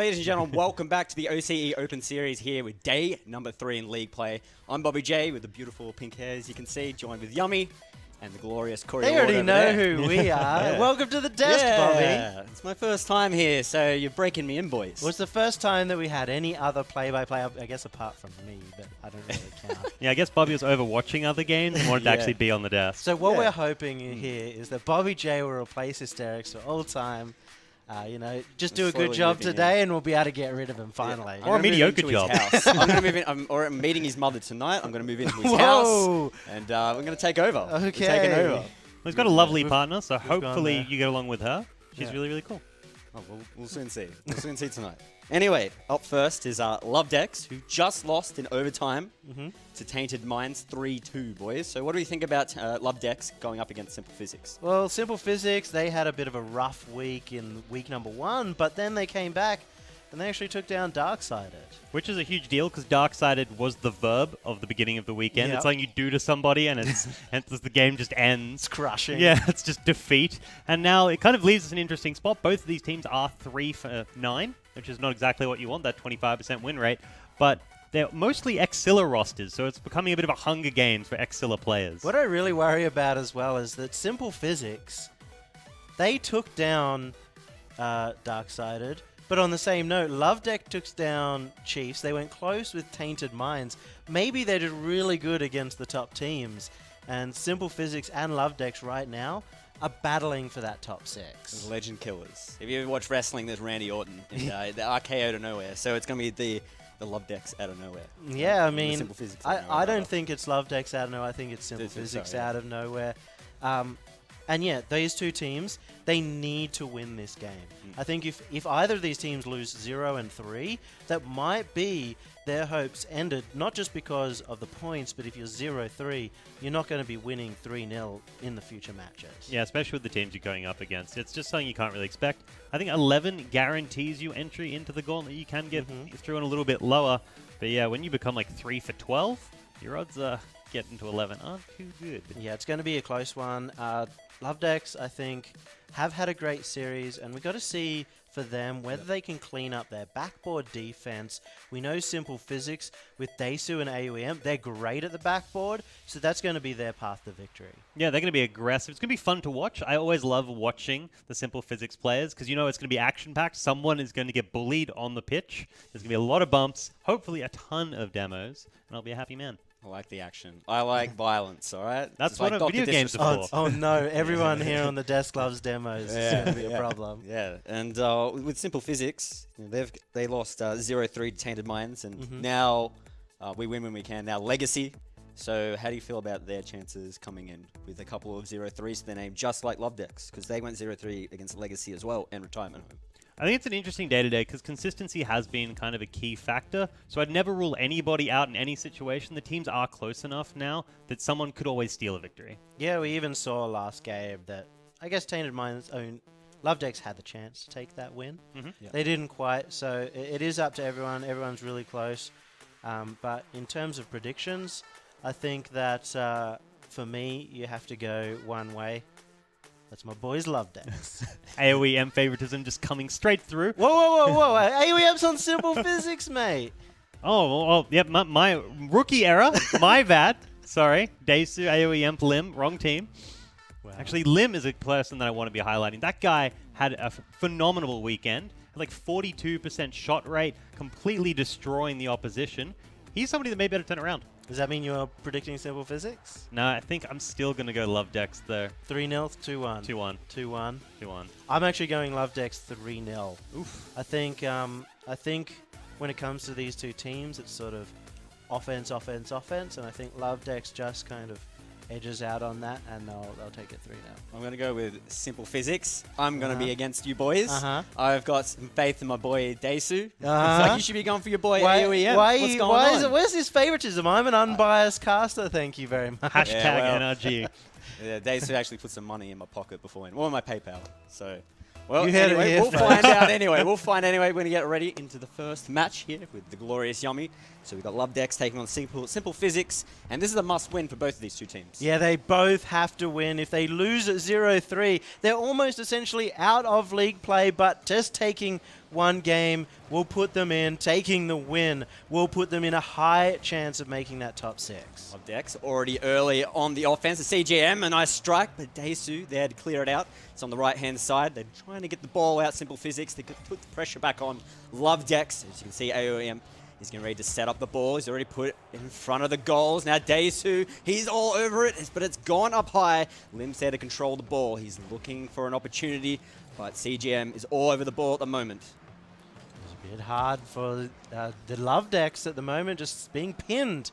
ladies and gentlemen, welcome back to the OCE Open Series here with day number 3 in league play. I'm Bobby J with the beautiful pink hair, as you can see, joined with Yummy and the glorious Corey. They already know who we are. Yeah. Welcome to the desk, Bobby. It's my first time here, so you're breaking me in, boys. Well, it's the first time that we had any other play-by-play, I guess apart from me, but I don't really count. Yeah, I guess Bobby was over watching other games and wanted to actually be on the desk. So what we're hoping here is that Bobby J will replace Hysterics for all time. You know, just do a good job today and we'll be able to get rid of him finally. Or a mediocre job. I'm going to move in, I'm meeting his mother tonight. I'm going to move into his house and we're going to take over. Okay. We're taking over. Well, he's got a lovely partner, so hopefully you get along with her. She's really, really cool. Oh, we'll soon see. We'll soon see tonight. Anyway, up first is Lovedex, who just lost in overtime to Tainted Minds 3-2, boys. So what do we think about Lovedex going up against Simple Physics? Well, Simple Physics, they had a bit of a rough week in week number 1, but then they came back and they actually took down Darksided. Which is a huge deal because Darksided was the verb of the beginning of the weekend. It's something you do to somebody and the game just ends. It's crushing. Yeah, it's just defeat. And now it kind of leaves us in an interesting spot. Both of these teams are 3 for 9, which is not exactly what you want, that 25% win rate. But they're mostly Xilla rosters, so it's becoming a bit of a Hunger Games for Xilla players. What I really worry about as well is that Simple Physics, they took down Darksided. But on the same note, Lovedeck took down Chiefs. They went close with Tainted Minds. Maybe they did really good against the top teams. And Simple Physics and Lovedeck right now are battling for that top 6. Legend killers. If you ever watch wrestling, there's Randy Orton and the RKO out of nowhere. So it's going to be the Lovedex out of nowhere. Yeah, I mean, Simple Physics I don't think it's Lovedex out of nowhere. I think it's Simple Physics out of nowhere. And yeah, these two teams, they need to win this game. I think if either of these teams lose 0 and 3, that might be their hopes ended, not just because of the points, but if you're 0-3, you're not going to be winning 3-0 in the future matches. Yeah, especially with the teams you're going up against. It's just something you can't really expect. I think 11 guarantees you entry into the gauntlet. You can get through on a little bit lower. But yeah, when you become like 3 for 12, your odds getting to 11 aren't too good. Yeah, it's going to be a close one. Lovedex, I think, have had a great series, and we've got to see for them whether they can clean up their backboard defense. We know Simple Physics with Daisu and AUEM, they're great at the backboard, so that's going to be their path to victory. Yeah, they're going to be aggressive. It's going to be fun to watch. I always love watching the Simple Physics players because you know it's going to be action-packed. Someone is going to get bullied on the pitch. There's going to be a lot of bumps, hopefully a ton of demos, and I'll be a happy man. I like the action. I like violence, all right? That's what video games are for. Oh no, everyone here on the desk loves demos. It's going to be a problem. Yeah, and with Simple Physics, you know, they lost 0-3 to Tainted Minds, and now we win when we can. Now Legacy. So how do you feel about their chances coming in with a couple of 0-3s to their name, just like Lovedex? Because they went 0-3 against Legacy as well and Retirement Home. I think it's an interesting day-to-day because consistency has been kind of a key factor. So I'd never rule anybody out in any situation. The teams are close enough now that someone could always steal a victory. Yeah, we even saw last game that I guess Tainted Minds own Lovedex had the chance to take that win. They didn't quite, so it is up to everyone. Everyone's really close. But in terms of predictions, I think that for me, you have to go one way. That's my boys' Lovedex. AOEM favoritism just coming straight through. Whoa. AOEM's on Simple Physics, mate. Oh, well, yep, my rookie error. My bad. Sorry. Daisu, AOEM, Lim, wrong team. Wow. Actually, Lim is a person that I want to be highlighting. That guy had a phenomenal weekend. Like 42% shot rate, completely destroying the opposition. He's somebody that may better turn around. Does that mean you're predicting Simple Physics? No, I think I'm still going to go Lovedex there. 3-0, 2-1. 2-1. 2-1. 2-1. I'm actually going Lovedex 3-0. Oof. I think when it comes to these two teams, it's sort of offense, and I think Lovedex just kind of edges out on that, and they'll take it 3-0. I'm going to go with Simple Physics. I'm going to be against you boys. I've got some faith in my boy Daisu. It's like you should be going for your boy AOEM. What's going on? Where's this favoritism? I'm an unbiased caster, thank you very much. Hashtag NRG. Yeah, Daisu actually put some money in my pocket before, or my PayPal. So, well, anyway, we'll find out anyway. We'll find anyway. We're going to get ready into the first match here with the glorious Yummy. So we've got Lovedex taking on Simple Physics, and this is a must-win for both of these two teams. Yeah, they both have to win. If they lose at 0-3, they're almost essentially out of league play, but just taking one game will put them in, taking the win, will put them in a high chance of making that top 6. Dex already early on the offense. The CGM, a nice strike, but Daisu there to clear it out. It's on the right-hand side. They're trying to get the ball out. Simple Physics. They could put the pressure back on Love Dex. As you can see, AOEM is getting ready to set up the ball. He's already put it in front of the goals. Now Daisu, he's all over it, but it's gone up high. Lim's there to control the ball. He's looking for an opportunity, but CGM is all over the ball at the moment. It's a bit hard for the Love Decks at the moment, just being pinned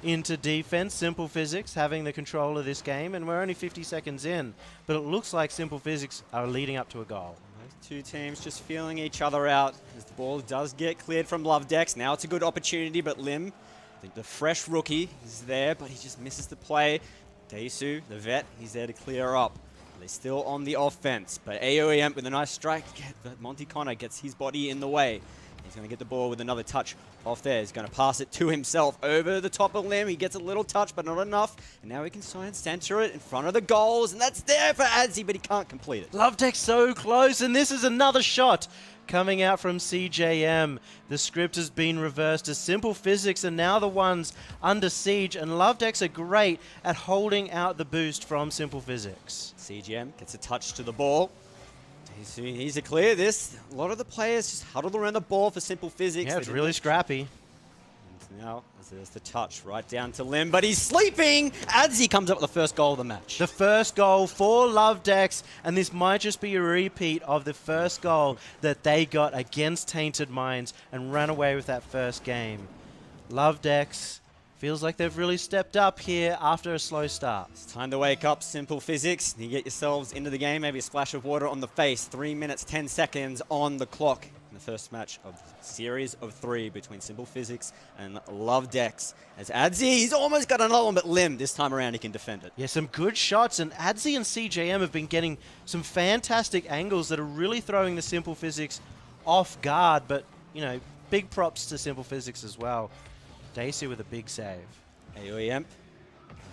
into defense. Simple Physics having the control of this game, and we're only 50 seconds in, but it looks like Simple Physics are leading up to a goal. Those two teams just feeling each other out as the ball does get cleared from Love Dex. Now it's a good opportunity, but Lim, I think the fresh rookie, is there, but he just misses the play. Daisu, the vet, he's there to clear up. They're still on the offense, but AOEM with a nice strike, but Monty Connor gets his body in the way. He's going to get the ball with another touch off there. He's going to pass it to himself over the top of Lim. He gets a little touch, but not enough. And now he can try and center it in front of the goals. And that's there for Adzi, but he can't complete it. Love Deck so close, and this is another shot coming out from CJM. The script has been reversed as Simple Physics are now the ones under siege, and Love Decks are great at holding out the boost from Simple Physics. CGM gets a touch to the ball. He needs to clear this. A lot of the players just huddle around the ball for Simple Physics. Yeah, it's really scrappy. And now there's the touch right down to Lim, but he's sleeping. Adzi comes up with the first goal of the match. The first goal for Love Decks, and this might just be a repeat of the first goal that they got against Tainted Minds and ran away with that first game. Love Decks feels like they've really stepped up here after a slow start. It's time to wake up, Simple Physics. You get yourselves into the game, maybe a splash of water on the face. 3 minutes, 10 seconds on the clock in the first match of the series of 3 between Simple Physics and Love Decks. As Adzi, he's almost got another one, but Lim, this time around, he can defend it. Yeah, some good shots, and Adzi and CJM have been getting some fantastic angles that are really throwing the Simple Physics off guard, but, you know, big props to Simple Physics as well. Daisu with a big save. AOEM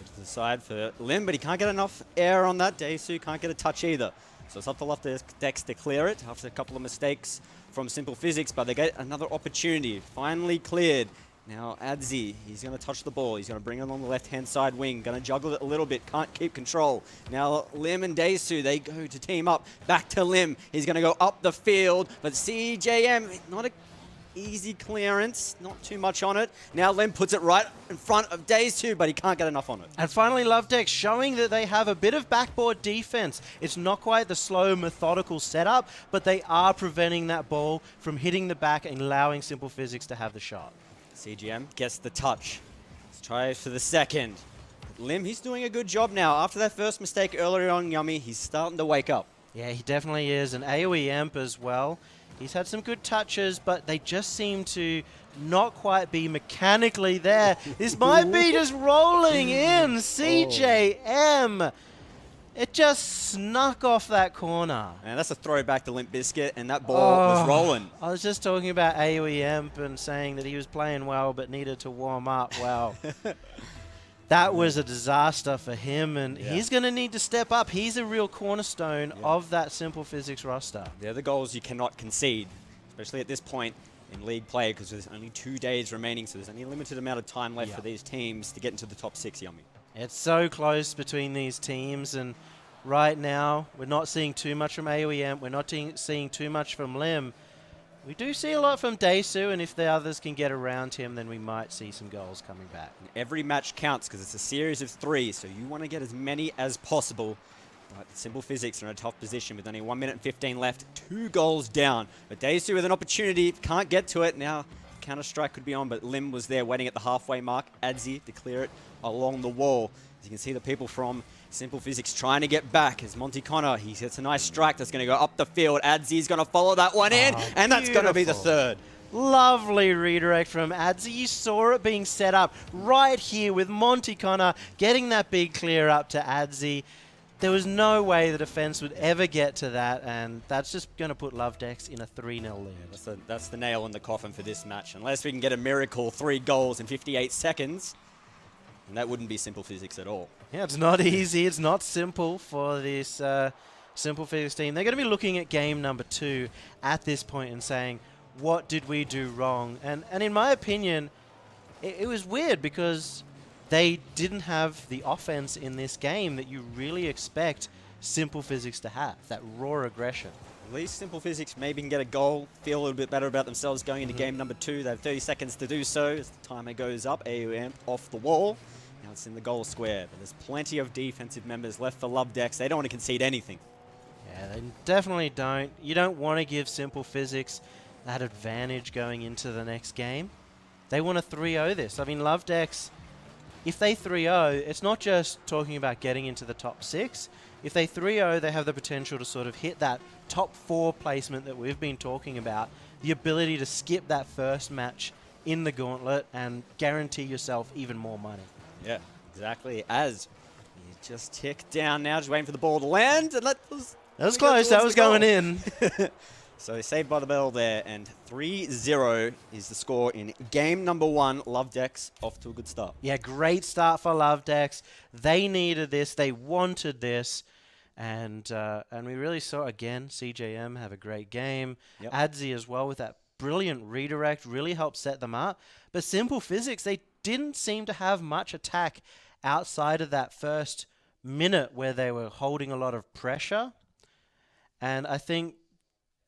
to the side for Lim, but he can't get enough air on that. Daisu can't get a touch either. So it's up to Love Decks to clear it after a couple of mistakes from Simple Physics, but they get another opportunity. Finally cleared. Now Adzi, he's going to touch the ball. He's going to bring it along the left-hand side wing. Going to juggle it a little bit. Can't keep control. Now Lim and Daisu, they go to team up. Back to Lim. He's going to go up the field, but CJM, not a easy clearance, not too much on it. Now Lim puts it right in front of Daisu, but he can't get enough on it. And finally, Love Deck showing that they have a bit of backboard defense. It's not quite the slow, methodical setup, but they are preventing that ball from hitting the back and allowing Simple Physics to have the shot. CGM gets the touch. Let's try for the second. Lim, he's doing a good job now. After that first mistake earlier on Yummy, he's starting to wake up. Yeah, he definitely is. And AOE as well. He's had some good touches, but they just seem to not quite be mechanically there. This might be just rolling in. CJM. It just snuck off that corner. And that's a throwback to Limp Bizkit, and that ball was rolling. I was just talking about AOE and saying that he was playing well but needed to warm up. Wow. That was a disaster for him, and he's going to need to step up. He's a real cornerstone of that Simple Physics roster. They're the goals you cannot concede, especially at this point in league play, because there's only 2 days remaining, so there's only a limited amount of time left for these teams to get into the top 6, Yummy. It's so close between these teams, and right now we're not seeing too much from AOEM. We're not seeing too much from Lim. We do see a lot from Daisu, and if the others can get around him, then we might see some goals coming back. Every match counts because it's a series of 3, so you want to get as many as possible. But Simple Physics are in a tough position with only 1 minute and 15 left, 2 goals down. But Daisu with an opportunity, can't get to it. Now Counter-Strike could be on, but Lim was there waiting at the halfway mark. Adzi to clear it along the wall. As you can see, the people from Simple Physics trying to get back. As Monty Connor, he hits a nice strike that's going to go up the field. Adzi's going to follow that one in, and that's going to be the third. Lovely redirect from Adzi. You saw it being set up right here with Monty Connor getting that big clear up to Adzi. There was no way the defense would ever get to that, and that's just going to put Love Decks in a 3-0 lead. That's the nail in the coffin for this match. Unless we can get a miracle 3 goals in 58 seconds, and that wouldn't be Simple Physics at all. Yeah, it's not easy. It's not simple for this Simple Physics team, they're going to be looking at game number 2 at this point and saying, what did we do wrong? And in my opinion, it was weird because they didn't have the offense in this game that you really expect Simple Physics to have, that raw aggression. At least Simple Physics maybe can get a goal, feel a little bit better about themselves going into game number 2. They have 30 seconds to do so. As the timer goes up, AUM off the wall. Now it's in the goal square, but there's plenty of defensive members left for Love Decks. They don't want to concede anything. Yeah, they definitely don't. You don't want to give Simple Physics that advantage going into the next game. They want to 3-0 this. I mean, Love Decks, if they 3-0, it's not just talking about getting into the top 6. If they 3-0, they have the potential to sort of hit that top 4 placement that we've been talking about, the ability to skip that first match in the gauntlet and guarantee yourself even more money. Yeah, exactly. As you just tick down now, just waiting for the ball to land. And that was close. That was going in. So saved by the bell there, and 3-0 is the score in game number 1. Love Decks off to a good start. Yeah, great start for Love Decks. They needed this. They wanted this. And we really saw, again, CJM have a great game. Yep. Adzi as well with that brilliant redirect really helped set them up. But Simple Physics, they didn't seem to have much attack outside of that first minute where they were holding a lot of pressure. And I think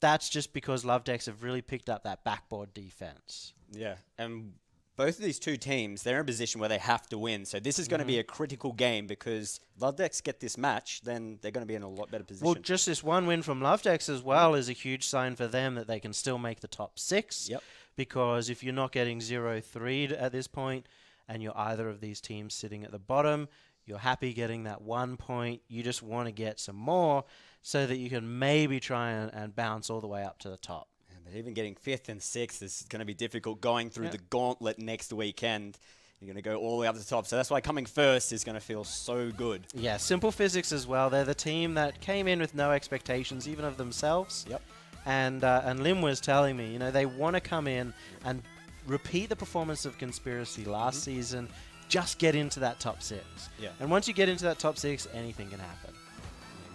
that's just because Love Decks have really picked up that backboard defense. Yeah, and both of these two teams, they're in a position where they have to win. So this is going to be a critical game because Love Decks get this match, then they're going to be in a lot better position. Well, just this one win from Love Decks as well is a huge sign for them that they can still make the top 6. Yep. Because if you're not getting 0-3 at this point and you're either of these teams sitting at the bottom, you're happy getting that 1 point. You just want to get some more so that you can maybe try and bounce all the way up to the top. Yeah, but even getting 5th and 6th is going to be difficult going through the gauntlet next weekend. You're going to go all the way up to the top. So that's why coming first is going to feel so good. Yeah, Simple Physics as well. They're the team that came in with no expectations even of themselves. Yep. And Lim was telling me, you know, they want to come in and repeat the performance of Conspiracy last season, just get into that top 6. Yeah. And once you get into that top 6, anything can happen.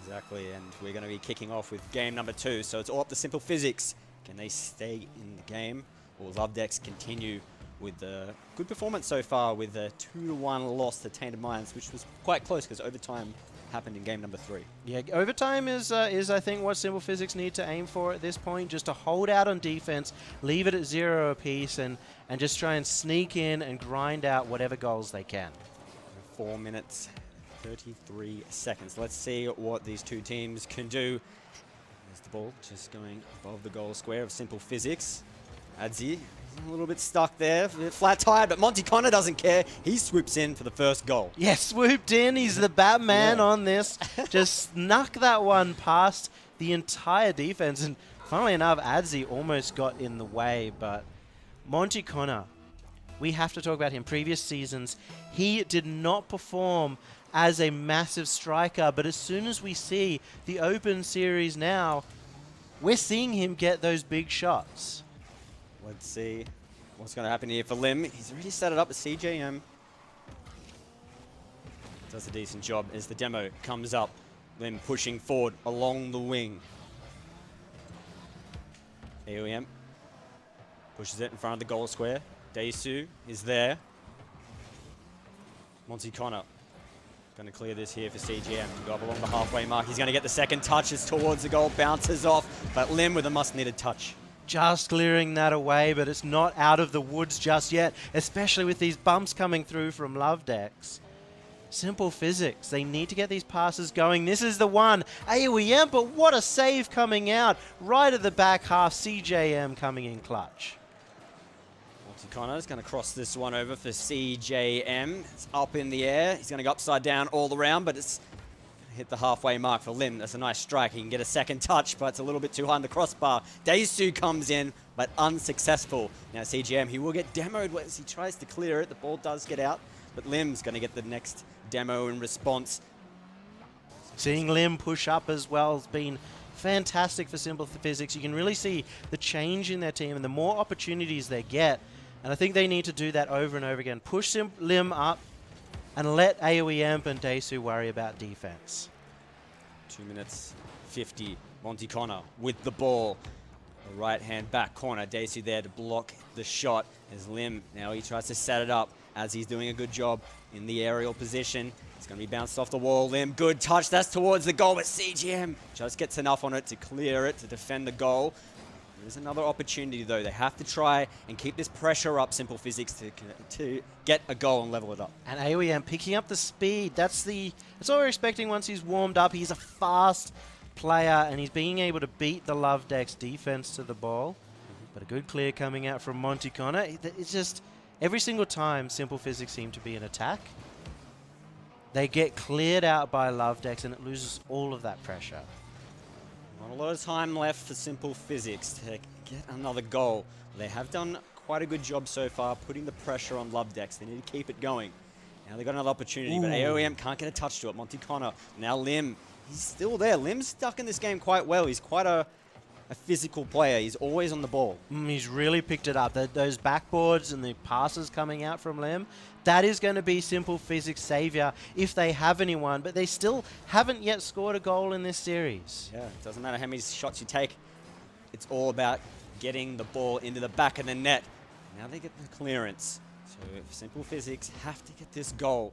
Exactly, and we're going to be kicking off with game number 2, so it's all up to Simple Physics. Can they stay in the game, or will Love Decks continue with the good performance so far with a 2-1 loss to Tainted Minds, which was quite close because overtime happened in game number 3. Yeah, overtime is I think what Simple Physics need to aim for at this point, just to hold out on defense, leave it at 0 apiece, and just try and sneak in and grind out whatever goals they can. 4 minutes, 33 seconds. Let's see what these two teams can do. There's the ball just going above the goal square of Simple Physics. Adzi a little bit stuck there, flat tired, but Monty Connor doesn't care. He swoops in for the first goal. Yeah, swooped in. He's the Batman on this. Just snuck that one past the entire defense. And funnily enough, Adzi almost got in the way, but Monty Connor, we have to talk about him. Previous seasons, he did not perform as a massive striker, but as soon as we see the Open Series now, we're seeing him get those big shots. Let's see what's going to happen here for Lim. He's already set it up with CJM. Does a decent job as the demo comes up. Lim pushing forward along the wing. AOM pushes it in front of the goal square. Daisu is there. Monty Connor going to clear this here for CGM to go up along the halfway mark. He's going to get the second touches towards the goal, bounces off, but Lim with a must-needed touch. Just clearing that away, but it's not out of the woods just yet, especially with these bumps coming through from Love Decks. Simple Physics, they need to get these passes going. This is the one. AOEM, but what a save coming out. Right at the back half, CJM coming in clutch. Monty Connor is going to cross this one over for CJM. It's up in the air. He's going to go upside down all around, but it's hit the halfway mark for Lim. That's a nice strike. He can get a second touch, but it's a little bit too high on the crossbar. Daisu comes in, but unsuccessful. Now CGM, he will get demoed as he tries to clear it. The ball does get out, but Lim's going to get the next demo in response. Seeing Lim push up as well has been fantastic for Simple Physics. You can really see the change in their team and the more opportunities they get. And I think they need to do that over and over again. Push Lim up, and let AOE Amp and Daisu worry about defense. 2 minutes, 50. Monty Connor with the ball. The right hand back corner. Daisy there to block the shot as Lim. Now he tries to set it up as he's doing a good job in the aerial position. It's going to be bounced off the wall. Lim, good touch. That's towards the goal, but CGM just gets enough on it to clear it, to defend the goal. There's another opportunity, though. They have to try and keep this pressure up, Simple Physics, to get a goal and level it up. And AOEM picking up the speed. That's what we're expecting once he's warmed up. He's a fast player, and he's being able to beat the Love Deck's defense to the ball. But a good clear coming out from Monty Connor. It's just every single time Simple Physics seem to be in attack, they get cleared out by Love Decks, and it loses all of that pressure. Not a lot of time left for Simple Physics to get another goal. They have done quite a good job so far putting the pressure on Love Decks. They need to keep it going. Now they've got another opportunity, but AOEM can't get a touch to it. Monty Connor, now Lim. He's still there. Lim's stuck in this game quite well. He's quite a physical player. He's always on the ball. He's really picked it up. Those backboards and the passes coming out from Lim, that is going to be Simple Physics' savior if they have anyone, but they still haven't yet scored a goal in this series. Yeah, it doesn't matter how many shots you take. It's all about getting the ball into the back of the net. Now they get the clearance. So if Simple Physics have to get this goal,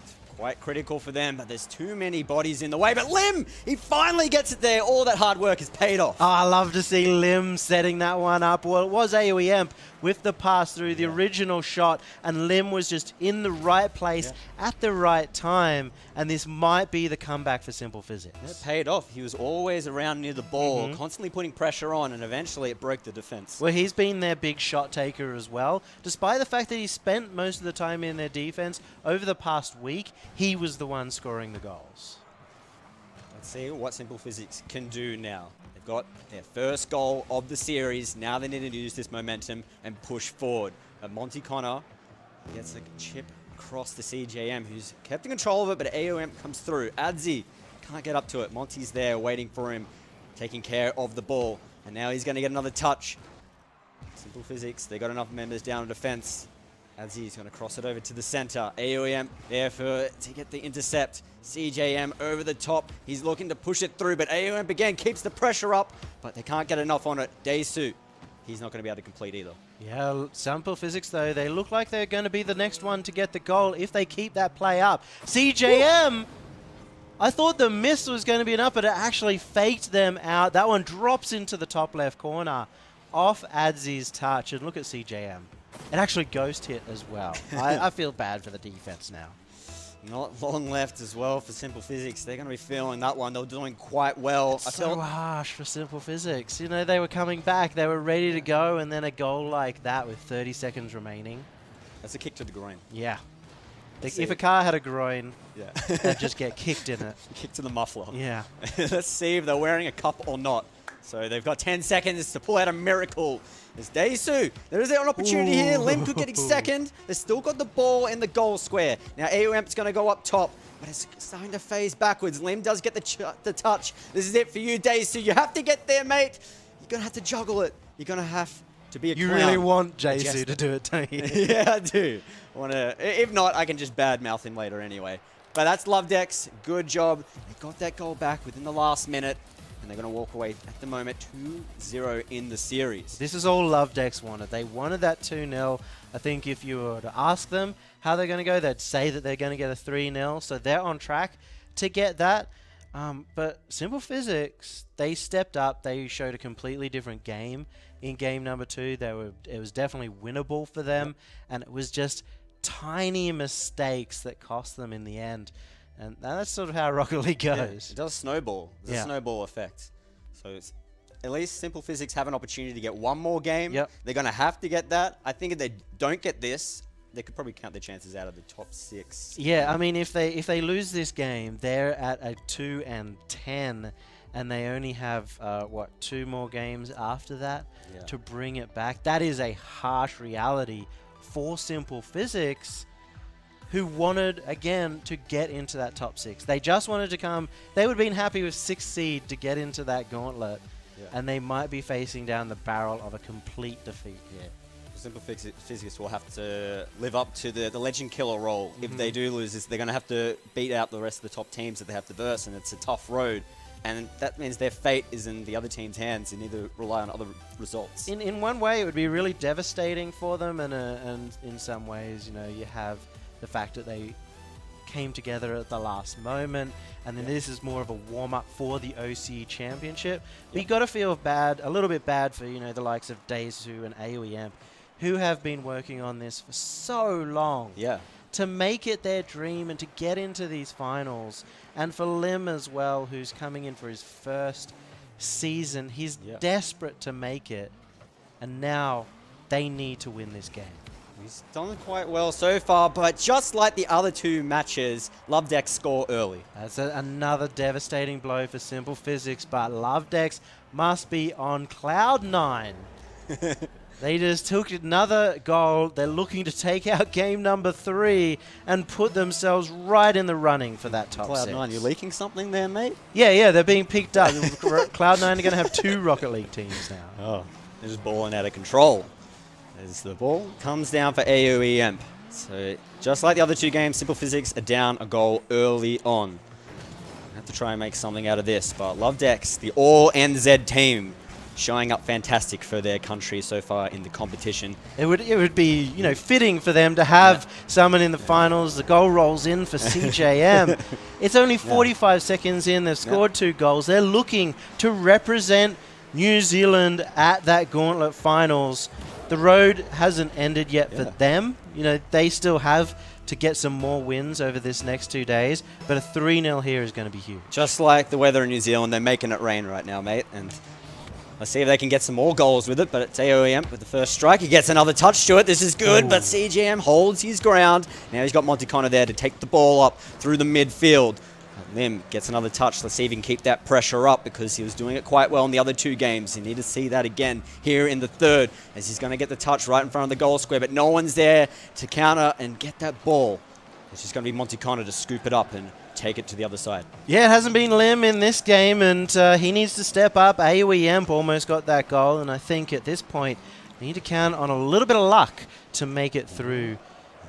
it's quite critical for them, but there's too many bodies in the way. But Lim, he finally gets it there. All that hard work has paid off. Oh, I love to see Lim setting that one up. Well, it was AOEM with the pass through the original shot, and Lim was just in the right place at the right time, and this might be the comeback for Simple Physics. It paid off. He was always around near the ball, constantly putting pressure on, and eventually it broke the defense. Well, he's been their big shot taker as well. Despite the fact that he spent most of the time in their defense, over the past week, he was the one scoring the goals. Let's see what Simple Physics can do now. They've got their first goal of the series. Now they need to use this momentum and push forward. Monty Connor gets a chip across the CJM, who's kept in control of it, but AOM comes through. Adzi can't get up to it. Monty's there waiting for him, taking care of the ball. And now he's going to get another touch. Simple Physics, they got enough members down in defense. Adzi's going to cross it over to the center. AOM there to get the intercept. CJM over the top. He's looking to push it through, but AOM again keeps the pressure up, but they can't get enough on it. Daisu, he's not going to be able to complete either. Yeah, Simple Physics, though, they look like they're going to be the next one to get the goal if they keep that play up. CJM, I thought the miss was going to be enough, but it actually faked them out. That one drops into the top left corner off Adzi's touch, and look at CJM. It actually ghost hit as well. I feel bad for the defense now. Not long left as well for Simple Physics. They're going to be feeling that one. They're doing quite well. It's so harsh for Simple Physics. You know, they were coming back. They were ready to go, and then a goal like that with 30 seconds remaining. That's a kick to the groin. Yeah. If a car had a groin, yeah, they'd just get kicked in it. Kick to the muffler. Yeah. Let's see if they're wearing a cup or not. So they've got 10 seconds to pull out a miracle. There's Daisu. There is an opportunity here. Lim could get second. They've still got the ball in the goal square. Now AOM's going to go up top, but it's starting to phase backwards. Lim does get the touch. This is it for you, Daisu. You have to get there, mate. You're going to have to juggle it. You're going to have to be a You clown. really want Daisu to do it, don't you? Yeah, I do. If not, I can just badmouth him later anyway. But that's Love Decks. Good job. They got that goal back within the last minute. And they're going to walk away at the moment 2-0 in the series. This is all Love Decks wanted. They wanted that 2-0. I think if you were to ask them how they're going to go, they'd say that they're going to get a 3-0. So they're on track to get that. But Simple Physics, they stepped up. They showed a completely different game in game number 2. It was definitely winnable for them. And it was just tiny mistakes that cost them in the end. And that's sort of how Rocket League goes. Yeah, it does snowball. There's a snowball effect. So at least Simple Physics have an opportunity to get one more game. Yep. They're going to have to get that. I think if they don't get this, they could probably count their chances out of the top 6. Yeah, I mean, if they lose this game, they're at a 2-10, and they only have, 2 more games after that to bring it back. That is a harsh reality for Simple Physics, who wanted, again, to get into that top 6. They just wanted to come. They would have been happy with 6th seed to get into that gauntlet, and they might be facing down the barrel of a complete defeat here. Simple Physics will have to live up to the Legend Killer role. If they do lose this, they're going to have to beat out the rest of the top teams that they have to verse, and it's a tough road. and that means their fate is in the other team's hands. They need to rely on other results. In one way, it would be really devastating for them, and in some ways, you know, you have the fact that they came together at the last moment, and then this is more of a warm-up for the OCE Championship. But you got to feel bad, a little bit bad for, you know, the likes of Daisu and AOEM, who have been working on this for so long. Yeah. To make it their dream and to get into these finals. And for Lim as well, who's coming in for his first season, he's desperate to make it. And now they need to win this game. He's done quite well so far, but just like the other two matches, Lovedex score early. That's another devastating blow for Simple Physics, but Lovedex must be on cloud 9. They just took another goal. They're looking to take out game number 3 and put themselves right in the running for that top 6. Cloud9, you're leaking something there, mate? Yeah, they're being picked up. Cloud9 are going to have 2 Rocket League teams now. Oh, they're just balling out of control. As the ball comes down for AOEM. So just like the other 2 games, Simple Physics are down a goal early on. Have to try and make something out of this, but Lovedex, the all NZ team, showing up fantastic for their country so far in the competition. It would be, you know, fitting for them to have someone in the finals. The goal rolls in for CJM. It's only 45 seconds in. They've scored 2 goals. They're looking to represent New Zealand at that Gauntlet finals. The road hasn't ended yet for them. You know, they still have to get some more wins over this next 2 days, but a 3-0 here is going to be huge. Just like the weather in New Zealand, they're making it rain right now, mate. And let's see if they can get some more goals with it, but it's AOEM with the first strike. He gets another touch to it. This is good, but CGM holds his ground. Now he's got Monte Connor there to take the ball up through the midfield. Lim gets another touch. Let's see if he can keep that pressure up because he was doing it quite well in the other 2 games. You need to see that again here in the third as he's going to get the touch right in front of the goal square, but no one's there to counter and get that ball. It's just going to be Monte Connor to scoop it up and take it to the other side. Yeah, it hasn't been Lim in this game, and he needs to step up. AOEM almost got that goal, and I think at this point, they need to count on a little bit of luck to make it through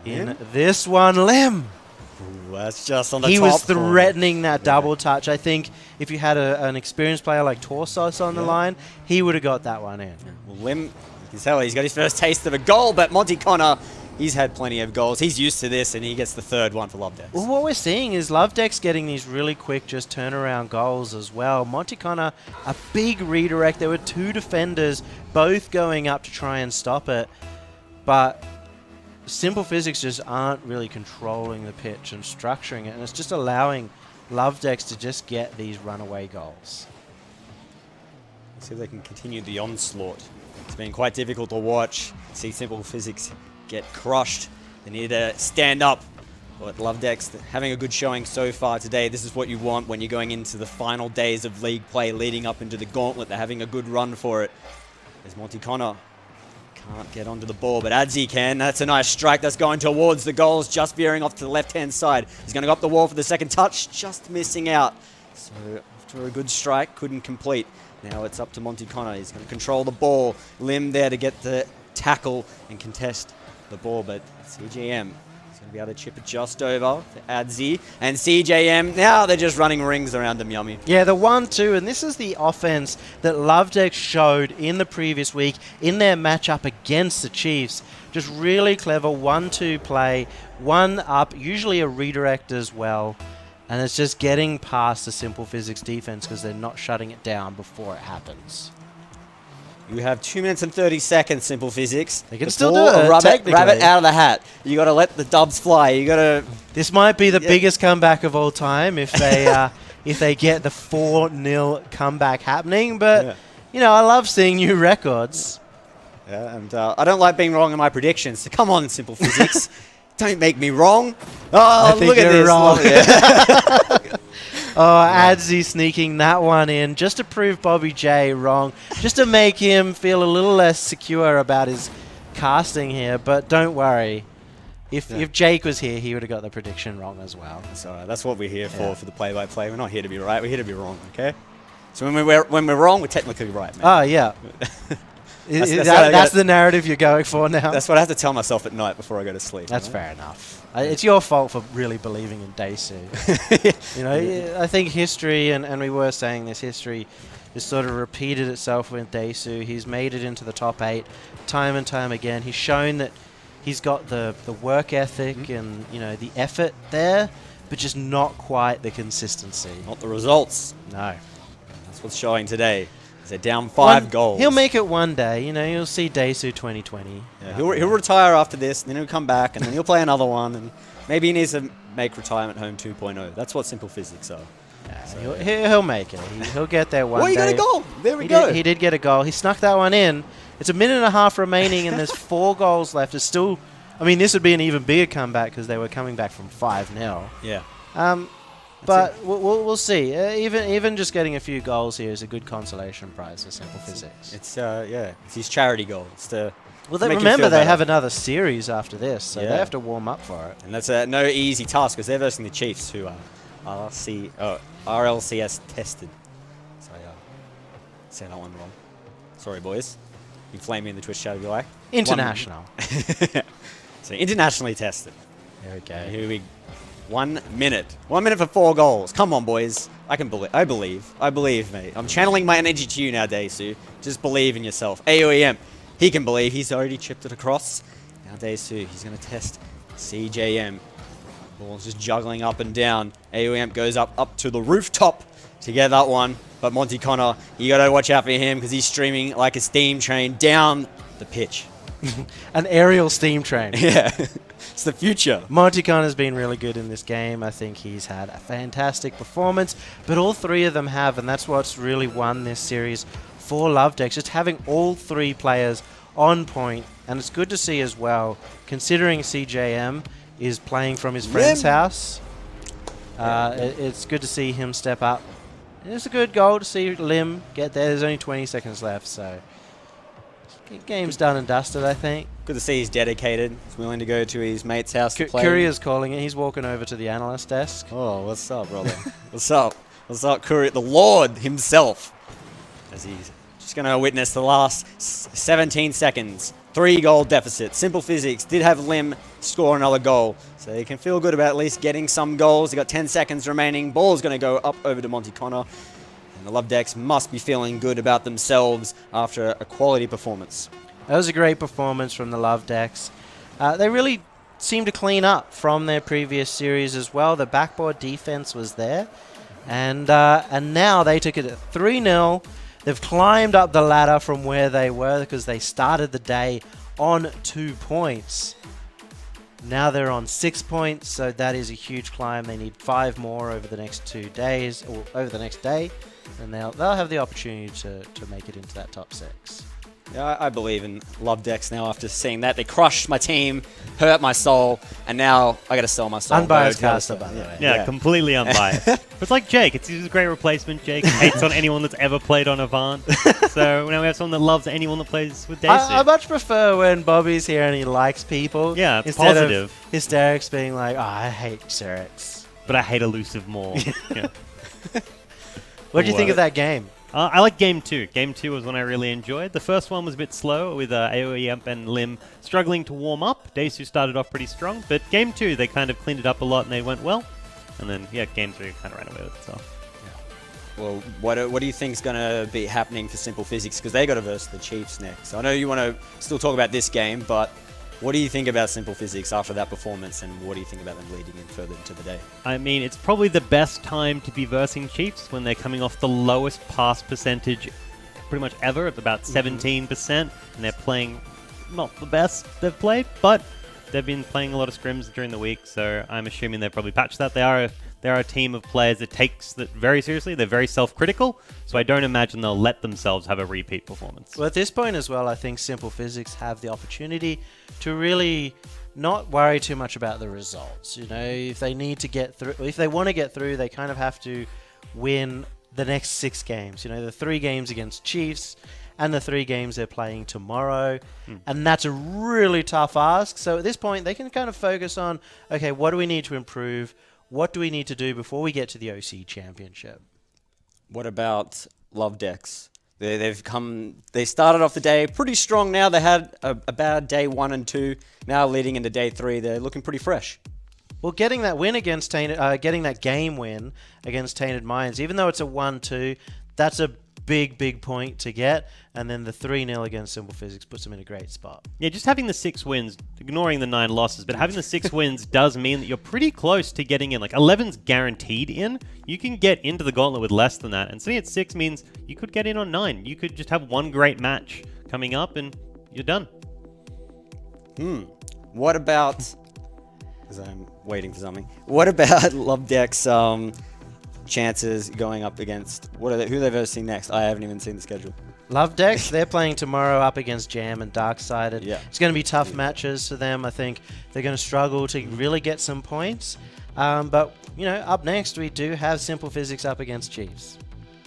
in this one. Lim! Ooh, that's just on the top. He was threatening that double touch. I think if you had an experienced player like Torsos on the line, he would have got that one in. Well, Lim, you can tell he's got his first taste of a goal, but Monte Connor, he's had plenty of goals. He's used to this, and he gets the 3rd one for Lovedex. Well, what we're seeing is Lovedex getting these really quick just turnaround goals as well. Monte Connor, a big redirect. There were 2 defenders both going up to try and stop it, but Simple Physics just aren't really controlling the pitch and structuring it, and it's just allowing Lovedex to just get these runaway goals. Let's see if they can continue the onslaught. It's been quite difficult to watch. See Simple Physics get crushed. They need to stand up. But Lovedex having a good showing so far today. This is what you want when you're going into the final days of league play leading up into the gauntlet. They're having a good run for it. There's Monte Connor. Can't get onto the ball, but Adzi can. That's a nice strike. That's going towards the goals, just veering off to the left-hand side. He's going to go up the wall for the second touch, just missing out. So after a good strike, couldn't complete. Now it's up to Monte Connor. He's going to control the ball. Lim there to get the tackle and contest the ball, but CJM is going to be able to chip it just over for Adzi. And CJM, now they're just running rings around them, Yummy. Yeah, the 1-2, and this is the offense that Lovedex showed in the previous week in their matchup against the Chiefs. Just really clever 1-2 play, 1 up, usually a redirect as well. And it's just getting past the Simple Physics defense because they're not shutting it down before it happens. You have 2 minutes and 30 seconds, Simple Physics. They can still do it, rabbit out of the hat. You got to let the dubs fly. You got to. This might be the biggest comeback of all time if they if they get the 4-0 comeback happening. But you know, I love seeing new records. Yeah, and I don't like being wrong in my predictions. So come on, Simple Physics. Don't make me wrong. Oh, look at this. Wrong. Adzi sneaking that one in just to prove Bobby J wrong, just to make him feel a little less secure about his casting here. But don't worry. If Jake was here, he would have got the prediction wrong as well. That's all right. That's what we're here for the play-by-play. We're not here to be right. We're here to be wrong, okay? So when we're wrong, we're technically right, man. Oh, yeah. That's the narrative you're going for now? That's what I have to tell myself at night before I go to sleep. That's fair enough. It's your fault for really believing in Daesu. I think history, and we were saying this, history has sort of repeated itself with Daesu. He's made it into the top 8 time and time again. He's shown that he's got the work ethic and the effort there, but just not quite the consistency. Not the results. No. That's what's showing today. They're down 5 goals. He'll make it one day. You'll see Daesu 2020. Yeah, he'll retire after this, and then he'll come back, and then he'll play another one, and maybe he needs to make retirement home 2.0. That's what simple physics are. Yeah, so he'll make it. He'll get there one day. Oh, he got a goal. There we go. He did get a goal. He snuck that one in. It's a minute and a half remaining, and there's 4 goals left. It's still... I mean, this would be an even bigger comeback because they were coming back from 5-0. Yeah. But we'll see. Even just getting a few goals here is a good consolation prize for simple physics. It's it's his charity goal. It's to remember they have another series after this, so they have to warm up for it. And that's no easy task because they're versing the Chiefs, who are RLCS tested. So say that one wrong. Sorry, boys. You can flame me in the Twitch chat if you like. International. So internationally tested. There we go. Here we 1 minute. 1 minute for 4 goals. Come on, boys. I believe, mate. I'm channeling my energy to you now, Daesu. Just believe in yourself. AOEM, he can believe. He's already chipped it across. Now Daesu, he's going to test CJM. Ball's just juggling up and down. AOEM goes up to the rooftop to get that one. But Monty Connor, you got to watch out for him because he's streaming like a steam train down the pitch. An aerial steam train. Yeah. It's the future. Monty Connor's been really good in this game. I think he's had a fantastic performance, but all 3 of them have, and that's what's really won this series for Lovedex. Just having all 3 players on point, and it's good to see as well, considering CJM is playing from his friend's house. It's good to see him step up. It's a good goal to see Lim get there. There's only 20 seconds left, so game's done and dusted, I think. Good to see he's dedicated. He's willing to go to his mate's house to play. Courier's calling it. He's walking over to the analyst desk. Oh, what's up, brother? What's up? What's up, Courier? The Lord himself. As he's just going to witness the last 17 seconds. 3-goal deficit. Simple physics. Did have Lim score another goal. So you can feel good about at least getting some goals. They got 10 seconds remaining. Ball's going to go up over to Monty Connor. And the Lovedex must be feeling good about themselves after a quality performance. That was a great performance from the Lovedex. They really seemed to clean up from their previous series as well. The backboard defense was there. And now they took it at 3-0. They've climbed up the ladder from where they were because they started the day on 2 points. Now they're on 6 points, so that is a huge climb. They need 5 more over the next 2 days, or over the next day. And they'll have the opportunity to make it into that top 6. Yeah, I believe in Lovedex now after seeing that. They crushed my team, hurt my soul, and now I got to sell my soul. Unbiased caster, by the way. Yeah, completely unbiased. It's like Jake. He's a great replacement. Jake hates on anyone that's ever played on Avant. So now we have someone that loves anyone that plays with Daesu. I much prefer when Bobby's here and he likes people. Yeah, it's instead positive. Of hysterics being like, oh, I hate Xerix. But I hate Elusive more. Yeah. What do you think of that game? I like Game 2. Game 2 was one I really enjoyed. The first one was a bit slow with AOE and Lim struggling to warm up. Daesu started off pretty strong, but Game 2 they kind of cleaned it up a lot and they went well. And then, Game 3 kind of ran away with itself. Well, what do you think is going to be happening for Simple Physics? Because they got to verse the Chiefs next. I know you want to still talk about this game, but what do you think about Simple Physics after that performance, and what do you think about them leading in further into the day? I mean, it's probably the best time to be versing Chiefs when they're coming off the lowest pass percentage pretty much ever at about 17%, and they're playing not the best they've played, but they've been playing a lot of scrims during the week, so I'm assuming they've probably patched that. They are a team of players that takes that very seriously. They're very self-critical, so I don't imagine they'll let themselves have a repeat performance. Well, at this point as well, I think Simple Physics have the opportunity to really not worry too much about the results. If they need to get through, if they want to get through, they kind of have to win the next 6 games. The 3 games against Chiefs and the 3 games they're playing tomorrow. And that's a really tough ask. So at this point, they can kind of focus on, okay, what do we need to improve? What do we need to do before we get to the OCE Championship? What about Lovedex? They started off the day pretty strong. Now they had a bad day 1 and 2. Now leading into day 3, they're looking pretty fresh. Well, getting that win against getting that game win against Tainted Minds, even though it's a 1-2, that's a big point to get. And then the 3-0 against Simple Physics puts them in a great spot. Yeah, just having the 6 wins, ignoring the 9 losses, but having the 6 wins does mean that you're pretty close to getting in. Like 11's guaranteed in. You can get into the gauntlet with less than that. And sitting at 6 means you could get in on 9. You could just have one great match coming up and you're done. What about... Because I'm waiting for something. What about Love Deck's chances going up against... who they've ever seen next? I haven't even seen the schedule. Love Decks, they're playing tomorrow up against Jam and Darksided. Yeah. It's going to be tough matches for them. I think they're going to struggle to really get some points. But, up next we do have Simple Physics up against Chiefs.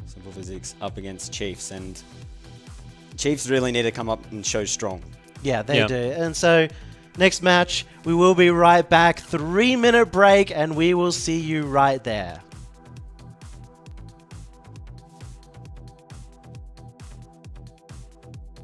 Simple Physics up against Chiefs. And Chiefs really need to come up and show strong. Yeah, they do. And so, next match, we will be right back. 3-minute break, and we will see you right there.